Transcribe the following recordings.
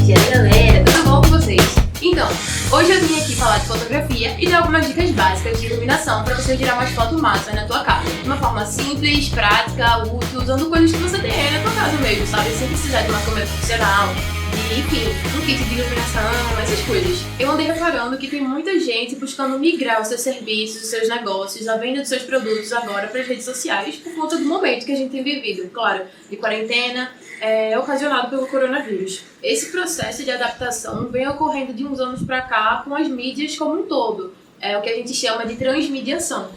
E aí galera, tudo bom com vocês? Então, hoje eu vim aqui falar de fotografia e dar algumas dicas básicas de iluminação para você tirar umas fotos massas na tua casa. De uma forma simples, prática, útil, usando coisas que você tem aí na tua casa mesmo, sabe? Sem precisar de uma câmera profissional, e, enfim, um kit de iluminação, essas coisas. Eu andei reparando que tem muita gente buscando migrar os seus serviços, os seus negócios, a venda dos seus produtos agora para as redes sociais por conta do momento que a gente tem vivido, claro, de quarentena, ocasionado pelo coronavírus. Esse processo de adaptação vem ocorrendo de uns anos para cá com as mídias como um todo, o que a gente chama de transmediação.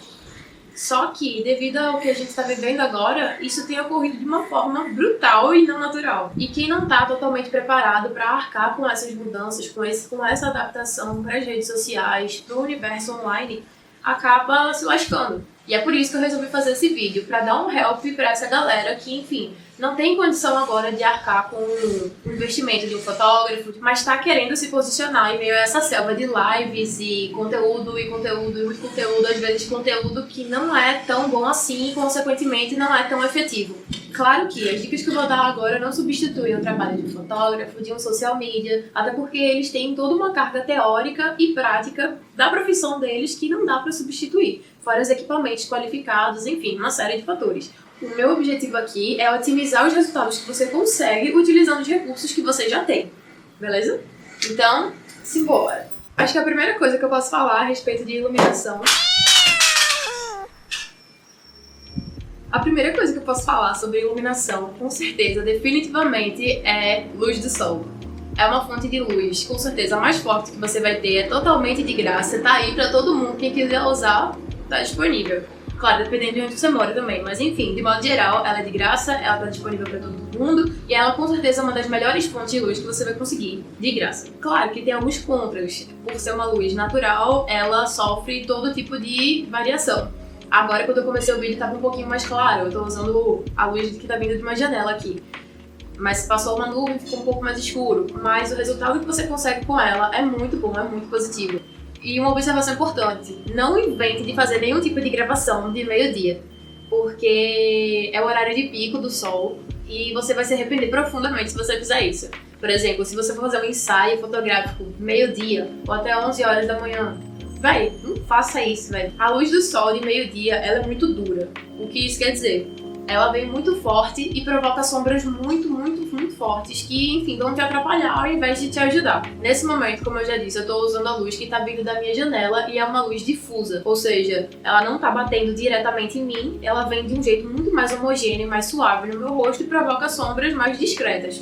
Só que, devido ao que a gente está vivendo agora, isso tem ocorrido de uma forma brutal e não natural. E quem não está totalmente preparado para arcar com essas mudanças, com essa adaptação para as redes sociais, para o universo online, acaba se lascando. E é por isso que eu resolvi fazer esse vídeo, para dar um help para essa galera que, enfim, não tem condição agora de arcar com o investimento de um fotógrafo, mas está querendo se posicionar em meio a essa selva de lives e conteúdo, muito conteúdo, às vezes conteúdo que não é tão bom assim e, consequentemente, não é tão efetivo. Claro que as dicas que eu vou dar agora não substituem o trabalho de um fotógrafo, de um social media, até porque eles têm toda uma carga teórica e prática da profissão deles que não dá para substituir, fora os equipamentos qualificados, enfim, uma série de fatores. O meu objetivo aqui é otimizar os resultados que você consegue utilizando os recursos que você já tem, beleza? Então, simbora! Acho que a primeira coisa que eu posso falar a respeito de iluminação... A primeira coisa que eu posso falar sobre iluminação, com certeza, definitivamente, é luz do sol. É uma fonte de luz, com certeza, a mais forte que você vai ter, é totalmente de graça, tá aí pra todo mundo, quem quiser usar, tá disponível. Claro, dependendo de onde você mora também, mas enfim, de modo geral, ela é de graça, ela tá disponível pra todo mundo e ela com certeza é uma das melhores fontes de luz que você vai conseguir, de graça. Claro que tem alguns contras, por ser uma luz natural, ela sofre todo tipo de variação. Agora, quando eu comecei o vídeo, tava um pouquinho mais claro, eu tô usando a luz que tá vindo de uma janela aqui. Mas se passou uma nuvem, ficou um pouco mais escuro, mas o resultado que você consegue com ela é muito bom, é muito positivo. E uma observação importante, não invente de fazer nenhum tipo de gravação de meio-dia, porque é o horário de pico do sol e você vai se arrepender profundamente se você fizer isso. Por exemplo, se você for fazer um ensaio fotográfico meio-dia ou até 11 horas da manhã, véi, não faça isso, velho. A luz do sol de meio-dia, ela é muito dura. O que isso quer dizer? Ela vem muito forte e provoca sombras muito fortes que, enfim, vão te atrapalhar ao invés de te ajudar. Nesse momento, como eu já disse, eu tô usando a luz que tá vindo da minha janela e é uma luz difusa, ou seja, ela não tá batendo diretamente em mim, ela vem de um jeito muito mais homogêneo e mais suave no meu rosto e provoca sombras mais discretas.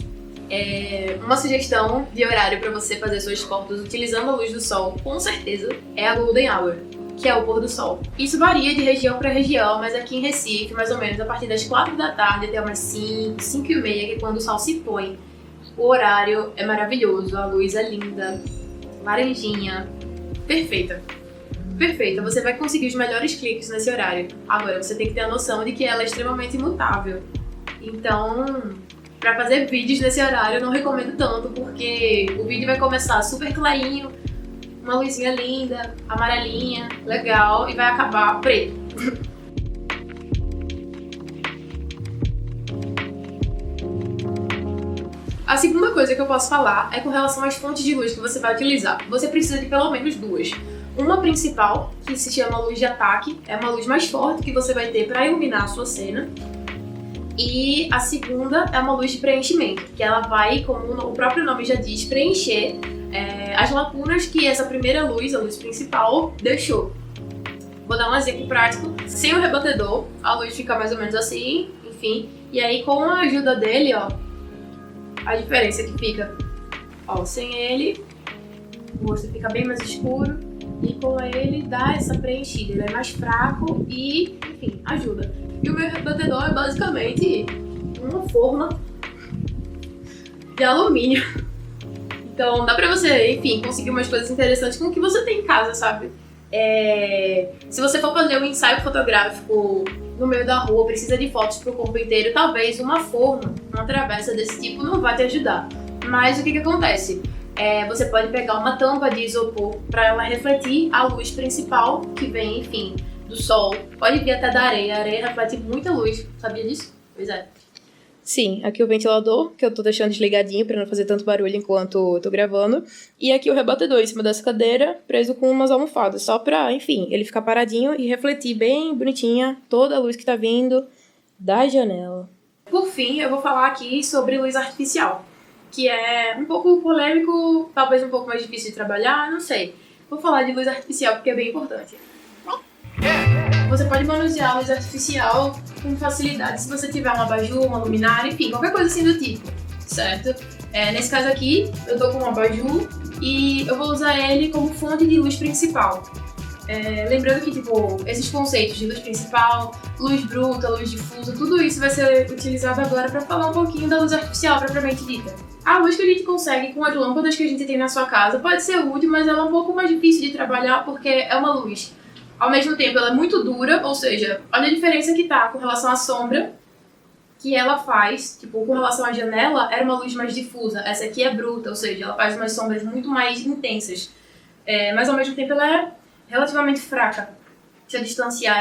Uma sugestão de horário para você fazer suas fotos utilizando a luz do sol, com certeza, é a Golden Hour, que é o pôr do sol. Isso varia de região para região, mas aqui em Recife, mais ou menos a partir das 4 da tarde até umas 5, 5 e meia, que é quando o sol se põe. O horário é maravilhoso, a luz é linda, laranjinha, perfeita. Perfeita, você vai conseguir os melhores cliques nesse horário. Agora, você tem que ter a noção de que ela é extremamente imutável. Então, para fazer vídeos nesse horário eu não recomendo tanto, porque o vídeo vai começar super clarinho, uma luzinha linda, amarelinha, legal, e vai acabar preto. A segunda coisa que eu posso falar é com relação às fontes de luz que você vai utilizar. Você precisa de pelo menos duas. Uma principal, que se chama luz de ataque, é uma luz mais forte que você vai ter para iluminar a sua cena. E a segunda é uma luz de preenchimento, que ela vai, como o próprio nome já diz, preencher as lacunas que essa primeira luz, a luz principal, deixou. Vou dar um exemplo prático. Sem o rebatedor, a luz fica mais ou menos assim, enfim. E aí, com a ajuda dele, ó, a diferença que fica, ó, sem ele, o rosto fica bem mais escuro. E com ele, dá essa preenchida. Ele é mais fraco e, enfim, ajuda. E o meu rebatedor é basicamente uma forma de alumínio. Então dá pra você, enfim, conseguir umas coisas interessantes com o que você tem em casa, sabe? Se você for fazer um ensaio fotográfico no meio da rua, precisa de fotos pro corpo inteiro, talvez uma forma, uma travessa desse tipo não vai te ajudar. Mas o que acontece? Você pode pegar uma tampa de isopor para ela refletir a luz principal que vem, enfim, do sol. Pode vir até da areia, a areia reflete muita luz, sabia disso? Pois é. Sim, aqui o ventilador, que eu tô deixando desligadinho pra não fazer tanto barulho enquanto eu tô gravando. E aqui o rebatedor em cima dessa cadeira, preso com umas almofadas, só pra, enfim, ele ficar paradinho e refletir bem bonitinha toda a luz que tá vindo da janela. Por fim, eu vou falar aqui sobre luz artificial, que é um pouco polêmico, talvez um pouco mais difícil de trabalhar, não sei. Vou falar de luz artificial porque é bem importante. Você pode manusear a luz artificial com facilidade se você tiver um abajur, uma luminária, enfim, qualquer coisa assim do tipo, certo? Nesse caso aqui, eu tô com um abajur e eu vou usar ele como fonte de luz principal. Lembrando que, tipo, esses conceitos de luz principal, luz bruta, luz difusa, tudo isso vai ser utilizado agora para falar um pouquinho da luz artificial propriamente dita. A luz que a gente consegue com as lâmpadas que a gente tem na sua casa pode ser útil, mas ela é um pouco mais difícil de trabalhar porque é uma luz. Ao mesmo tempo, ela é muito dura, ou seja, olha a diferença que tá com relação à sombra que ela faz. Tipo, com relação à janela, era uma luz mais difusa. Essa aqui é bruta, ou seja, ela faz umas sombras muito mais intensas. Mas ao mesmo tempo, ela é relativamente fraca. Se eu distanciar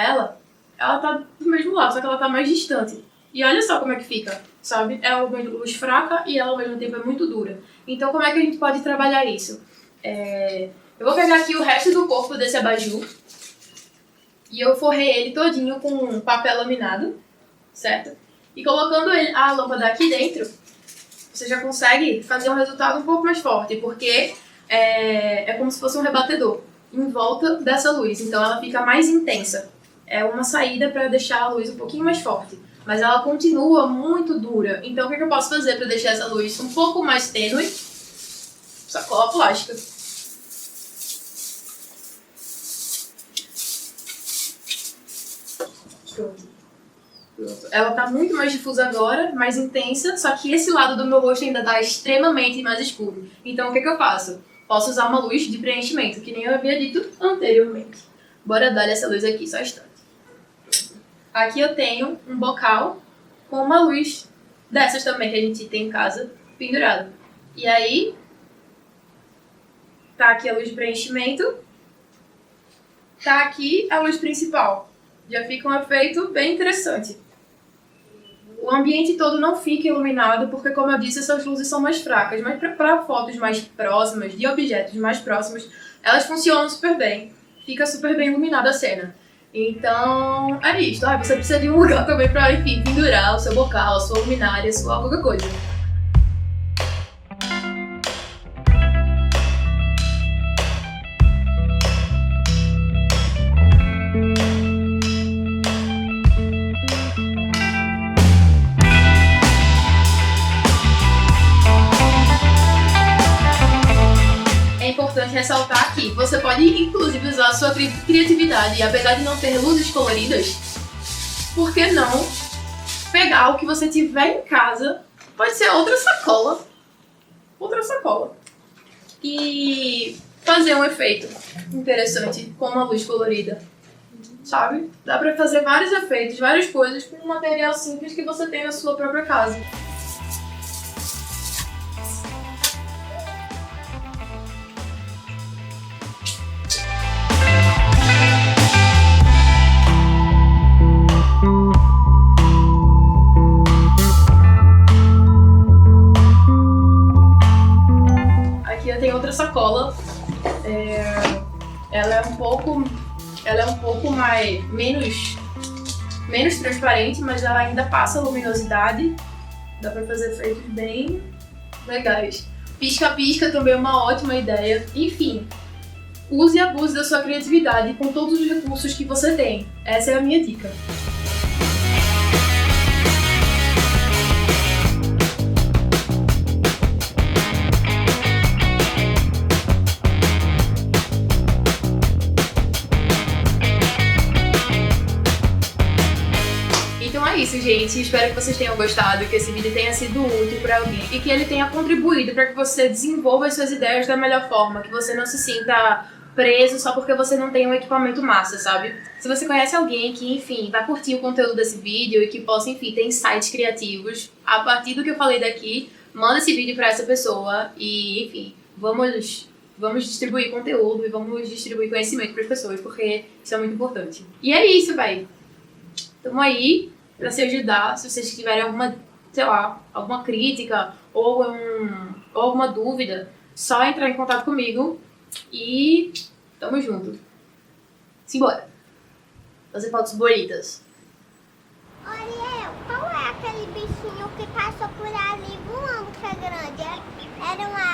ela tá do mesmo lado, só que ela tá mais distante. E olha só como é que fica, sabe? É uma luz fraca e ela ao mesmo tempo é muito dura. Então, como é que a gente pode trabalhar isso? Eu vou pegar aqui o resto do corpo desse abajur e eu forrei ele todinho com papel laminado, certo? E colocando a lâmpada aqui dentro, você já consegue fazer um resultado um pouco mais forte, porque é como se fosse um rebatedor em volta dessa luz, então ela fica mais intensa. É uma saída para deixar a luz um pouquinho mais forte, mas ela continua muito dura. Então o que eu posso fazer para deixar essa luz um pouco mais tênue? Sacola plástica. Pronto. Ela tá muito mais difusa agora, mais intensa, só que esse lado do meu rosto ainda tá extremamente mais escuro. Então o que eu faço? Posso usar uma luz de preenchimento, que nem eu havia dito anteriormente. Bora dar essa luz aqui, só um instante. Aqui eu tenho um bocal com uma luz dessas também que a gente tem em casa, pendurada. E aí, tá aqui a luz de preenchimento, tá aqui a luz principal. Já fica um efeito bem interessante. O ambiente todo não fica iluminado porque, como eu disse, essas luzes são mais fracas, mas para fotos mais próximas, de objetos mais próximos, elas funcionam super bem. Fica super bem iluminada a cena. Então, é isso. Você precisa de um lugar também para, enfim, pendurar o seu bocal, a sua luminária, a sua qualquer coisa. Ressaltar que você pode, inclusive, usar a sua criatividade. E apesar de não ter luzes coloridas, por que não pegar o que você tiver em casa? Pode ser outra sacola, e fazer um efeito interessante com uma luz colorida, sabe? Dá pra fazer vários efeitos, várias coisas com um material simples que você tem na sua própria casa. Sacola, ela é um pouco menos transparente, mas ela ainda passa luminosidade. Dá pra fazer efeitos bem legais. Pisca-pisca também é uma ótima ideia. Enfim, use e abuse da sua criatividade com todos os recursos que você tem. Essa é a minha dica. É isso, gente. Espero que vocês tenham gostado, que esse vídeo tenha sido útil para alguém e que ele tenha contribuído para que você desenvolva as suas ideias da melhor forma, que você não se sinta preso só porque você não tem um equipamento massa, sabe? Se você conhece alguém que, enfim, vai curtir o conteúdo desse vídeo e que possa, enfim, ter insights criativos, a partir do que eu falei daqui, manda esse vídeo para essa pessoa e, enfim, vamos distribuir conteúdo e vamos distribuir conhecimento para as pessoas, porque isso é muito importante. E é isso, véi. Tamo aí pra se ajudar. Se vocês tiverem alguma sei lá, alguma crítica ou alguma dúvida, só entrar em contato comigo e tamo junto. Simbora. Fazer fotos bonitas. Ariel, qual é aquele bichinho que passou por ali voando que é grande? Era uma